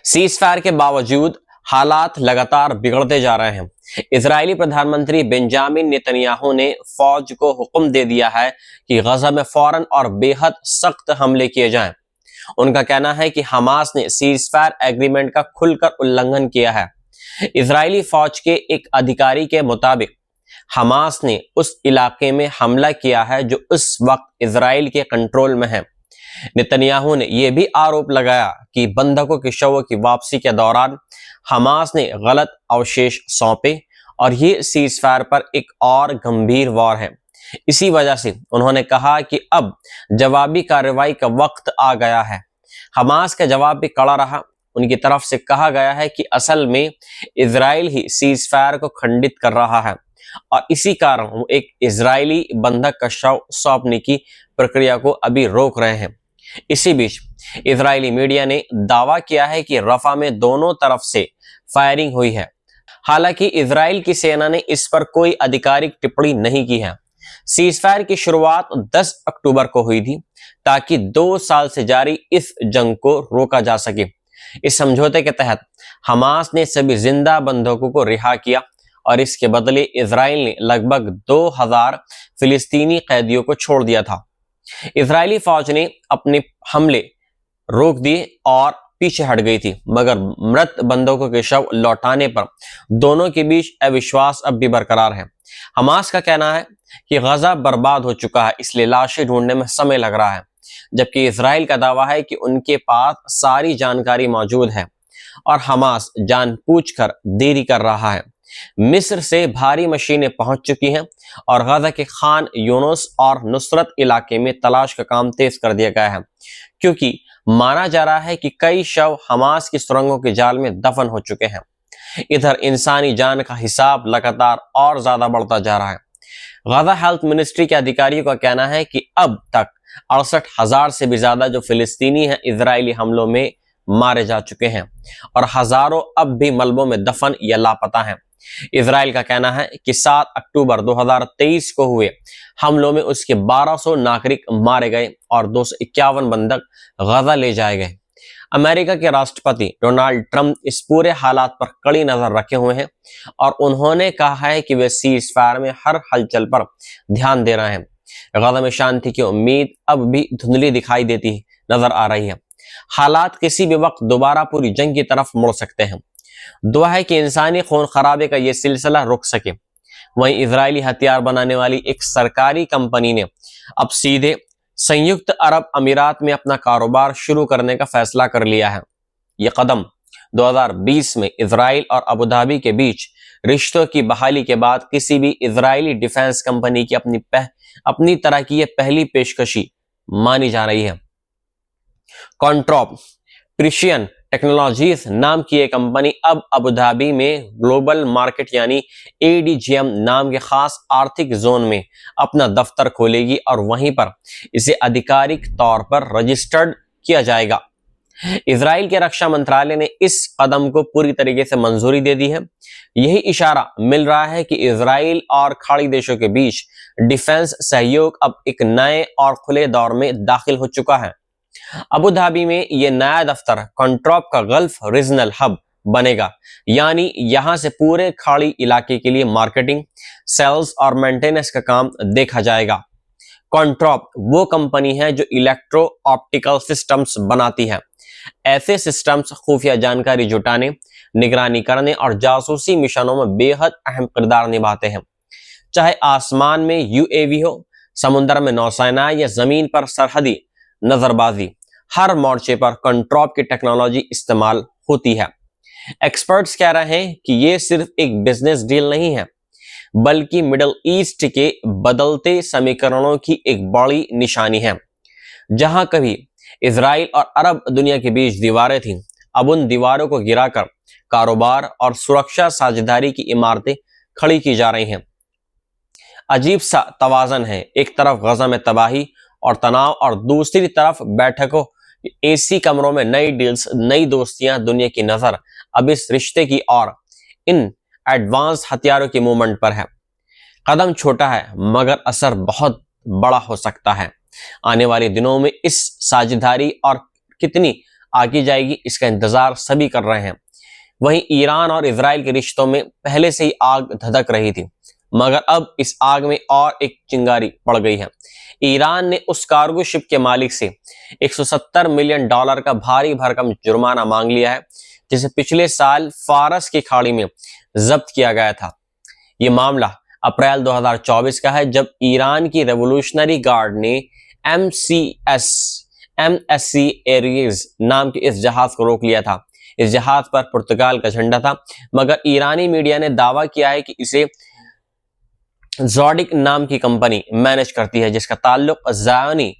Cease fire के बावजूद हालात लगातार बिगड़ते जा रहे हैं। इजरायली प्रधानमंत्री बेंजामिन नेतन्याहू ने फौज को हुक्म दे दिया है कि गजा में फौरन और बेहद सख्त हमले किए जाएं। उनका कहना है कि हमास ने सीज फायर एग्रीमेंट का खुलकर उल्लंघन किया है। इजरायली फौज के एक अधिकारी के मुताबिक हमास ने उस इलाके में हमला किया है जो उस वक्त इजराइल के कंट्रोल में है। नेतन्याहू ने यह भी आरोप लगाया कि बंधकों के शवों की वापसी के दौरान हमास ने गलत अवशेष सौंपे और ये सीज फायर पर एक और गंभीर वार है। इसी वजह से उन्होंने कहा कि अब जवाबी कार्रवाई का वक्त आ गया है। हमास का जवाब भी कड़ा रहा। उनकी तरफ से कहा गया है कि असल में इजराइल ही सीज फायर को खंडित कर रहा है और इसी कारण वो एक इजरायली बंधक का शव सौंपने की प्रक्रिया को अभी रोक रहे हैं। इसी बीच इजरायली मीडिया ने दावा किया है कि रफा में दोनों तरफ से फायरिंग हुई है। हालांकि इजराइल की सेना ने इस पर कोई आधिकारिक टिप्पणी नहीं की है। सीजफायर की शुरुआत 10 अक्टूबर को हुई थी ताकि 2 साल से जारी इस जंग को रोका जा सके। इस समझौते के तहत हमास ने सभी जिंदा बंधकों को रिहा किया और इसके बदले इजराइल ने लगभग 2000 फिलिस्तीनी कैदियों को छोड़ दिया था। इजरायली फौज ने अपने हमले रोक दिए और पीछे हट गई थी, मगर मृत बंधकों के शव लौटाने पर दोनों के बीच अविश्वास अब भी बरकरार है। हमास का कहना है कि गजा बर्बाद हो चुका है, इसलिए लाशें ढूंढने में समय लग रहा है, जबकि इजराइल का दावा है कि उनके पास सारी जानकारी मौजूद है और हमास जानबूझकर देरी कर रहा है। मिस्र से भारी मशीनें पहुंच चुकी हैं और गजा के खान यूनुस और नुसरत इलाके में तलाश का काम तेज कर दिया गया है, क्योंकि माना जा रहा है कि कई शव हमास की सुरंगों के जाल में दफन हो चुके हैं। इधर इंसानी जान का हिसाब लगातार और ज्यादा बढ़ता जा रहा है। गजा हेल्थ मिनिस्ट्री के अधिकारियों का कहना है कि अब तक 68,000 से भी ज्यादा जो फिलिस्तीनी हैं इजरायली हमलों में मारे जा चुके हैं और हजारों अब भी मलबों में दफन या लापता हैं। इजराइल का कहना है कि 7 अक्टूबर 2023 को हुए हमलों में उसके 1200 नागरिक मारे गए और 251 बंधक गजा ले जाए गए। अमेरिका के राष्ट्रपति डोनाल्ड ट्रंप इस पूरे हालात पर कड़ी नजर रखे हुए हैं और उन्होंने कहा है कि वे सीज फायर में हर हलचल पर ध्यान दे रहे हैं। गजा में शांति की उम्मीद अब भी धुंधली दिखाई देती नजर आ रही है। हालात किसी भी वक्त दोबारा पूरी जंग की तरफ मुड़ सकते हैं। दुआ है कि इंसानी खून खराबे का यह सिलसिला रुक सके। वहीं इजरायली हथियार बनाने वाली एक सरकारी कंपनी ने अब सीधे संयुक्त अरब अमीरात में अपना कारोबार शुरू करने का फैसला कर लिया है। यह कदम 2020 में इजराइल और अबू धाबी के बीच रिश्तों की बहाली के बाद किसी भी इजरायली डिफेंस कंपनी की अपनी तरह की यह पहली पेशकशी मानी जा रही है। कॉन्ट्रॉप प्रिशियन टेक्नोलॉजीज नाम की एक कंपनी अब अबू धाबी में ग्लोबल मार्केट यानी एडीजीएम नाम के खास आर्थिक जोन में अपना दफ्तर खोलेगी और वहीं पर इसे आधिकारिक तौर पर रजिस्टर्ड किया जाएगा। इजराइल के रक्षा मंत्रालय ने इस कदम को पूरी तरीके से मंजूरी दे दी है। यही इशारा मिल रहा है कि इजराइल और खाड़ी देशों के बीच डिफेंस सहयोग अब एक नए और खुले दौर में दाखिल हो चुका है। अबू धाबी में यह नया दफ्तर कॉन्ट्रॉप का गल्फ रीजनल हब बनेगा, यानी यहां से पूरे खाड़ी इलाके के लिए मार्केटिंग, सेल्स और मेंटेनेंस का काम देखा जाएगा। कॉन्ट्रॉप वो कंपनी है जो इलेक्ट्रो ऑप्टिकल सिस्टम्स बनाती है। ऐसे सिस्टम्स खुफिया जानकारी जुटाने, निगरानी करने और जासूसी मिशनों में बेहद अहम किरदार निभाते हैं। चाहे आसमान में यूएवी हो, समुद्र में नौसेना या जमीन पर सरहदी नजरबाजी, हर मोर्चे पर कॉन्ट्रॉप की टेक्नोलॉजी इस्तेमाल होती है। एक्सपर्ट्स कह रहे हैं कि यह सिर्फ एक बिजनेस डील नहीं है, बल्कि मिडिल ईस्ट के बदलते समीकरणों की एक बड़ी निशानी है। जहां कभी इजराइल और अरब दुनिया के बीच दीवारें थीं, अब उन दीवारों को गिराकर कारोबार और सुरक्षा साझेदारी की इमारतें खड़ी की जा रही हैं। अजीब सा तवाजन है, एक तरफ गजा में तबाही और तनाव और दूसरी तरफ बैठकों, एसी कमरों में नई डील्स, नई दोस्तियां। दुनिया की नजर अब इस रिश्ते की और इन एडवांस हथियारों की मूवमेंट पर है। कदम छोटा है मगर असर बहुत बड़ा हो सकता है। आने वाले दिनों में इस साझेदारी और कितनी आकी जाएगी, इसका इंतजार सभी कर रहे हैं। वहीं ईरान और इजराइल के रिश्तों में पहले से ही आग धधक रही थी, मगर अब इस आग में और एक चिंगारी पड़ गई है। ईरान ने उस कार्गो शिप के मालिक से $170 मिलियन का भारी भरकम जुर्माना मांग लिया है, जिसे पिछले साल फारस की खाड़ी में जब्त किया गया था। ये मामला अप्रैल 2024 का है, जब ईरान की रेवोल्यूशनरी गार्ड ने MSC एरियज नाम के इस जहाज को रोक लिया था। इस जहाज पर पुर्तगाल का झंडा था, मगर ईरानी मीडिया ने दावा किया है कि इसे ज़ोडिक नाम की कंपनी मैनेज करती है, जिसका ताल्लुक ज़ायोनी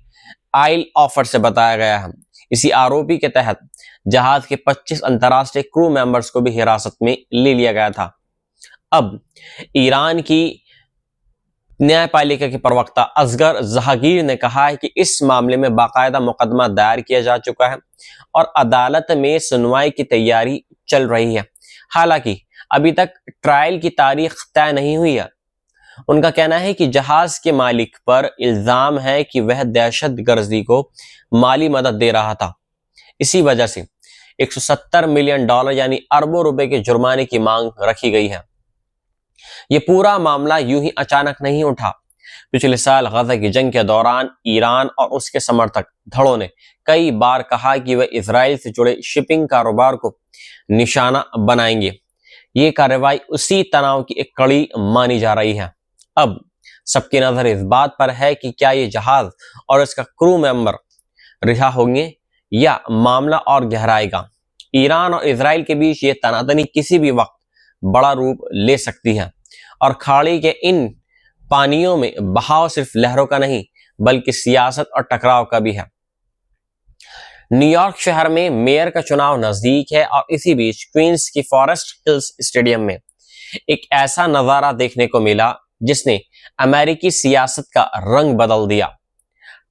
आइल ऑफर से बताया गया है। इसी आरोपी के तहत जहाज के 25 अंतर्राष्ट्रीय क्रू मेंबर्स को भी हिरासत में ले लिया गया था। अब ईरान की न्यायपालिका के प्रवक्ता असगर जहांगीर ने कहा है कि इस मामले में बाकायदा मुकदमा दायर किया जा चुका है और अदालत में सुनवाई की तैयारी चल रही है। हालांकि अभी तक ट्रायल की तारीख तय नहीं हुई है। उनका कहना है कि जहाज के मालिक पर इल्जाम है कि वह दहशतगर्दी को माली मदद दे रहा था। इसी वजह से $170 मिलियन यानी अरबों रुपए के जुर्माने की मांग रखी गई है। यह पूरा मामला यूं ही अचानक नहीं उठा। पिछले साल गजा की जंग के दौरान ईरान और उसके समर्थक धड़ों ने कई बार कहा कि वह इजराइल से जुड़े शिपिंग कारोबार को निशाना बनाएंगे। ये कार्रवाई उसी तनाव की एक कड़ी मानी जा रही है। अब सबकी नजर इस बात पर है कि क्या ये जहाज और इसका क्रू मेंबर रिहा होंगे या मामला और गहराएगा। ईरान और इजराइल के बीच ये तनातनी किसी भी वक्त बड़ा रूप ले सकती है और खाड़ी के इन पानियों में बहाव सिर्फ लहरों का नहीं बल्कि सियासत और टकराव का भी है। न्यूयॉर्क शहर में मेयर का चुनाव नजदीक है और इसी बीच क्वींस की फॉरेस्ट हिल्स स्टेडियम में एक ऐसा नजारा देखने को मिला जिसने अमेरिकी सियासत का रंग बदल दिया।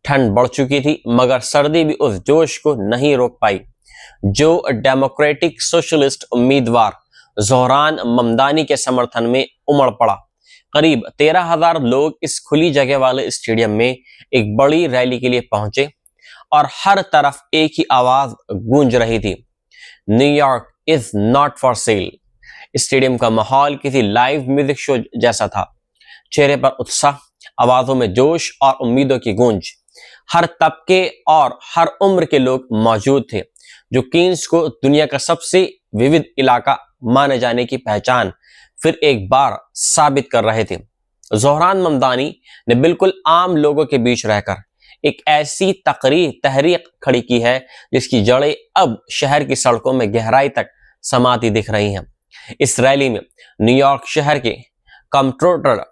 ठंड बढ़ चुकी थी, मगर सर्दी भी उस जोश को नहीं रोक पाई जो डेमोक्रेटिक सोशलिस्ट उम्मीदवार ज़ोहरान ममदानी के समर्थन में उमड़ पड़ा। करीब 13,000 लोग इस खुली जगह वाले स्टेडियम में एक बड़ी रैली के लिए पहुंचे और हर तरफ एक ही आवाज गूंज रही थी, New York is not for sale. Stadium का माहौल किसी लाइव म्यूजिक शो जैसा था। चेहरे पर उत्साह, आवाजों में जोश और उम्मीदों की गूंज। हर तबके और हर उम्र के लोग मौजूद थे, जो क्वींस को दुनिया का सबसे विविध इलाका माने जाने की पहचान फिर एक बार साबित कर रहे थे। ज़ोहरान ममदानी ने बिल्कुल आम लोगों के बीच रहकर एक ऐसी तहरीक खड़ी की है जिसकी जड़ें अब शहर की सड़कों में गहराई तक समाती दिख रही हैं। इस रैली में न्यूयॉर्क शहर के कंट्रोलर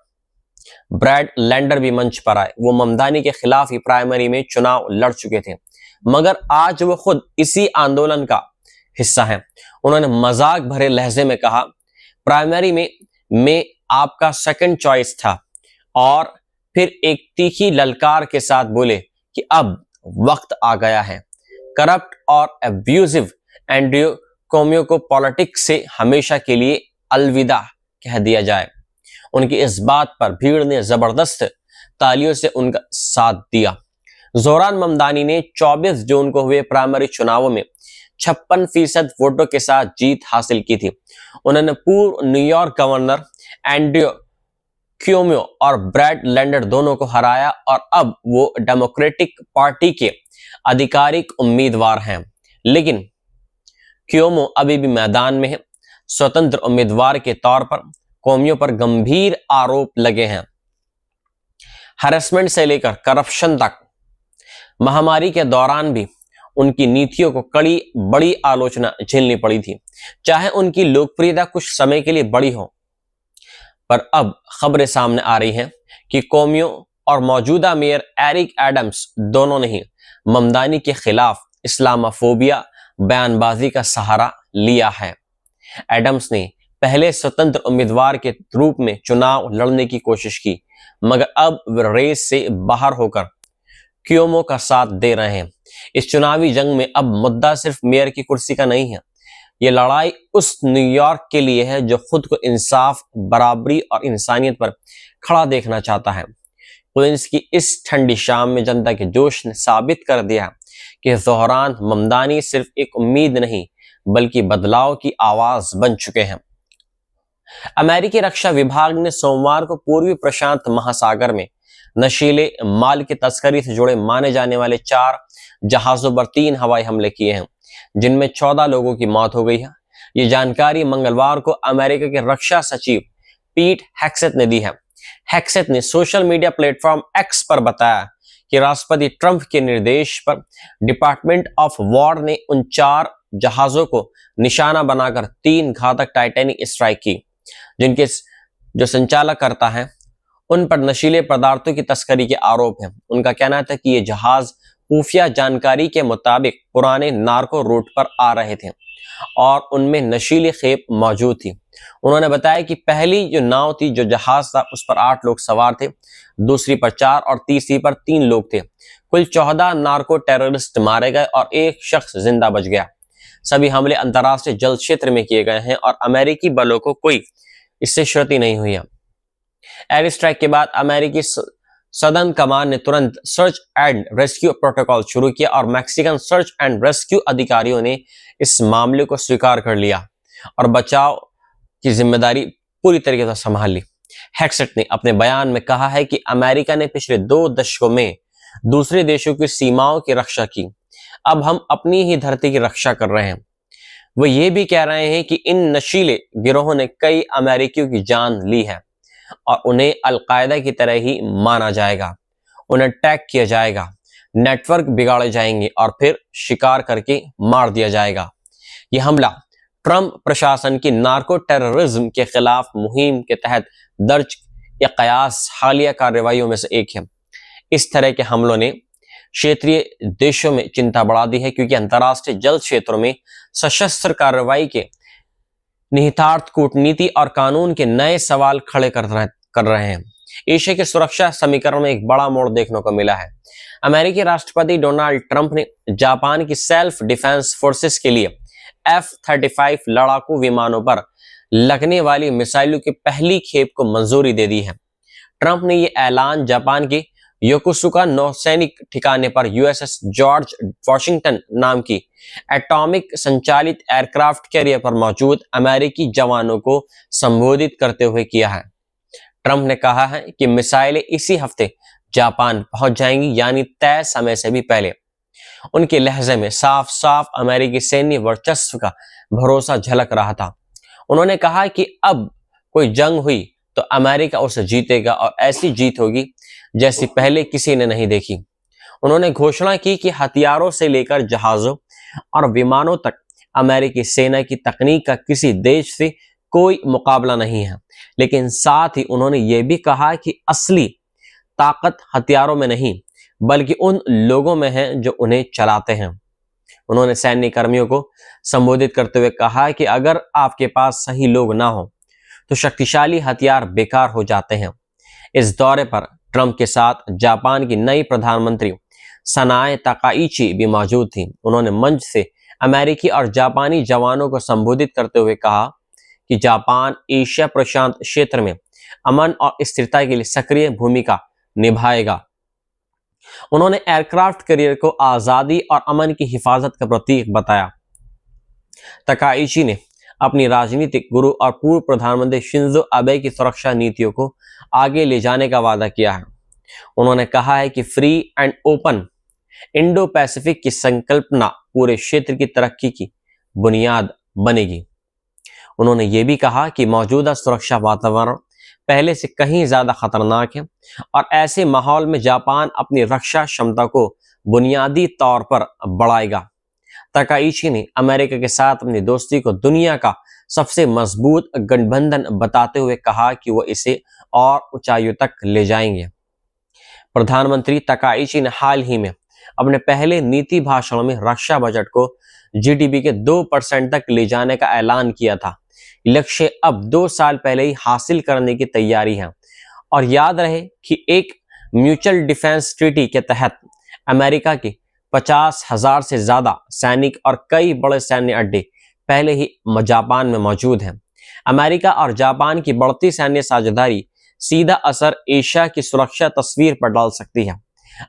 ब्रैड लैंडर भी मंच पर आए। वो ममदानी के खिलाफ ही प्राइमरी में चुनाव लड़ चुके थे, मगर आज वो खुद इसी आंदोलन का हिस्सा हैं। उन्होंने मजाक भरे लहजे में कहा, प्राइमरी में आपका सेकंड चॉइस था, और फिर एक तीखी ललकार के साथ बोले कि अब वक्त आ गया है करप्ट और एब्यूजिव एंड्रयू कोमियो को पॉलिटिक्स से हमेशा के लिए अलविदा कह दिया जाए। उनकी इस बात पर भीड़ ने जबरदस्त तालियों से उनका साथ दिया। ज़ोहरान ममदानी ने 24 जून को हुए प्राइमरी चुनावों में 56% वोटों के साथ जीत हासिल की थी। उन्होंने पूर्व न्यूयॉर्क गवर्नर एंड्रयू क्योमियो और ब्रैड लैंडर दोनों को हराया और अब वो डेमोक्रेटिक पार्टी के आधिकारिक उम्मीदवार हैं। लेकिन क्योमो अभी भी मैदान में है। स्वतंत्र उम्मीदवार के तौर पर कोमियो पर गंभीर आरोप लगे हैं, हैरेसमेंट से लेकर करप्शन तक। महामारी के दौरान भी उनकी नीतियों को बड़ी आलोचना झेलनी पड़ी थी, चाहे उनकी लोकप्रियता कुछ समय के लिए बढ़ी हो। पर अब खबरें सामने आ रही हैं कि कोमियो और मौजूदा मेयर एरिक एडम्स दोनों ने ही ममदानी के खिलाफ इस्लामोफोबिया बयानबाजी का सहारा लिया है। एडम्स ने पहले स्वतंत्र उम्मीदवार के रूप में चुनाव लड़ने की कोशिश की, मगर अब वे रेस से बाहर होकर क्योमो का साथ दे रहे हैं। इस चुनावी जंग में अब मुद्दा सिर्फ मेयर की कुर्सी का नहीं है। ये लड़ाई उस न्यूयॉर्क के लिए है जो खुद को इंसाफ, बराबरी और इंसानियत पर खड़ा देखना चाहता है। क्वींस की इस ठंडी शाम में जनता के जोश ने साबित कर दिया कि ज़ोहरान ममदानी सिर्फ एक उम्मीद नहीं बल्कि बदलाव की आवाज बन चुके हैं। अमेरिकी रक्षा विभाग ने सोमवार को पूर्वी प्रशांत महासागर में नशीले माल की तस्करी से जुड़े माने जाने वाले 4 जहाजों पर 3 हवाई हमले किए हैं, जिनमें 14 लोगों की मौत हो गई है। ये जानकारी मंगलवार को अमेरिका के रक्षा सचिव पीट हेग्सेथ ने दी है। हेग्सेथ ने सोशल मीडिया प्लेटफॉर्म एक्स पर बताया कि राष्ट्रपति ट्रंप के निर्देश पर डिपार्टमेंट ऑफ वॉर ने उन 4 जहाजों को निशाना बनाकर 3 घातक टाइटैनिक स्ट्राइक की, जिनके जो संचालक करता है उन पर नशीले पदार्थों की तस्करी के आरोप हैं। उनका कहना था कि ये जहाज खुफिया जानकारी के मुताबिक पुराने नार्को रूट पर आ रहे थे और उनमें नशीली खेप मौजूद थी। उन्होंने बताया कि पहली जो नाव थी, जो जहाज था, उस पर 8 लोग सवार थे, दूसरी पर 4 और तीसरी पर 3 लोग थे। कुल 14 नार्को टेररिस्ट मारे गए और 1 शख्स जिंदा बच गया। सभी हमले अंतर्राष्ट्रीय जल क्षेत्र में किए गए हैं और अमेरिकी बलों को कोई इससे क्षति नहीं हुई है। एयर स्ट्राइक के बाद अमेरिकी सदर्न कमांड ने तुरंत सर्च एंड रेस्क्यू प्रोटोकॉल शुरू किया और मैक्सिकन सर्च एंड रेस्क्यू अधिकारियों ने इस मामले को स्वीकार कर लिया और बचाव की जिम्मेदारी पूरी तरीके से संभाल ली। हेग्सेथ ने अपने बयान में कहा है कि अमेरिका ने पिछले 2 दशकों में दूसरे देशों की सीमाओं की रक्षा की। अब हम अपनी ही धरती की रक्षा कर रहे हैं। वो ये भी कह रहे हैं कि इन नशीले गिरोहों ने कई अमेरिकियों की जान ली है और उन्हें अलकायदा की तरह ही माना जाएगा। उन्हें टैग किया जाएगा, नेटवर्क बिगाड़े जाएंगे और फिर शिकार करके मार दिया जाएगा। यह हमला ट्रंप प्रशासन की नार्को टेररिज्म के खिलाफ मुहिम के तहत दर्ज एक कयास हालिया कार्रवाइयों में से एक है। इस तरह के हमलों ने क्षेत्रीय देशों में चिंता बढ़ा दी है, क्योंकि अंतर्राष्ट्रीय जल क्षेत्रों में सशस्त्र कार्रवाई के निहितार्थ कूटनीति और कानून के नए सवाल खड़े कर रहे हैं। एशिया के सुरक्षा समीकरण में एक बड़ा मोड़ देखने को मिला है। अमेरिकी राष्ट्रपति डोनाल्ड ट्रंप ने जापान की सेल्फ डिफेंस फोर्सेस के लिए F-35 लड़ाकू विमानों पर लगने वाली मिसाइलों की पहली खेप को मंजूरी दे दी है। ट्रंप ने यह ऐलान जापान के योकोसुका नौसैनिक ठिकाने पर USS जॉर्ज वॉशिंगटन नाम की एटॉमिक संचालित एयरक्राफ्ट कैरियर पर मौजूद अमेरिकी जवानों को संबोधित करते हुए किया है। ट्रंप ने कहा है कि मिसाइलें इसी हफ्ते जापान पहुंच जाएंगी, यानी तय समय से भी पहले। उनके लहजे में साफ साफ अमेरिकी सैन्य वर्चस्व का भरोसा झलक रहा था। उन्होंने कहा कि अब कोई जंग हुई तो अमेरिका उसे जीतेगा और ऐसी जीत होगी जैसी पहले किसी ने नहीं देखी। उन्होंने घोषणा की कि हथियारों से लेकर जहाजों और विमानों तक अमेरिकी सेना की तकनीक का किसी देश से कोई मुकाबला नहीं है। लेकिन साथ ही उन्होंने ये भी कहा कि असली ताकत हथियारों में नहीं बल्कि उन लोगों में है जो उन्हें चलाते हैं। उन्होंने सैन्य कर्मियों को संबोधित करते हुए कहा कि अगर आपके पास सही लोग ना हो तो शक्तिशाली हथियार बेकार हो जाते हैं। इस दौरे पर ट्रंप के साथ जापान की नई प्रधानमंत्री सनाए ताकाइची भी मौजूद थी। उन्होंने मंच से अमेरिकी और जापानी जवानों को संबोधित करते हुए कहा कि जापान एशिया प्रशांत क्षेत्र में अमन और स्थिरता के लिए सक्रिय भूमिका निभाएगा। उन्होंने एयरक्राफ्ट कैरियर को आजादी और अमन की हिफाजत का प्रतीक बताया। ताकाइची ने अपनी राजनीतिक गुरु और पूर्व प्रधानमंत्री शिंजो आबे की सुरक्षा नीतियों को आगे ले जाने का वादा किया है। उन्होंने कहा है कि free and open Indo Pacific की संकल्पना पूरे क्षेत्र की तरक्की की बुनियाद बनेगी। उन्होंने ये भी कहा कि मौजूदा सुरक्षा वातावरण पहले से कहीं ज्यादा खतरनाक है और ऐसे माहौल में जापान अपनी रक्षा क्षमता को बुनियादी तौर पर बढ़ाएगा। ताकाइची ने अमेरिका के साथ अपनी दोस्ती को दुनिया का सबसे मजबूत गठबंधन बताते हुए कहा कि वो इसे और ऊंचाइयों तक ले जाएंगे। प्रधानमंत्री ताकाइची ने हाल ही में अपने पहले नीति भाषण में रक्षा बजट को GDP के 2% तक ले जाने का ऐलान किया था। लक्ष्य अब 2 साल पहले ही हासिल करने की तैयारी है। और याद रहे कि एक म्यूचुअल डिफेंस ट्रीटी के तहत अमेरिका के 50,000 से ज्यादा सैनिक और कई बड़े सैन्य अड्डे पहले ही जापान में मौजूद हैं। अमेरिका और जापान की बढ़ती सैन्य साझेदारी सीधा असर एशिया की सुरक्षा तस्वीर पर डाल सकती है।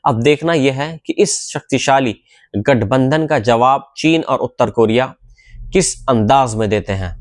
अब देखना यह है कि इस शक्तिशाली गठबंधन का जवाब चीन और उत्तर कोरिया किस अंदाज में देते हैं।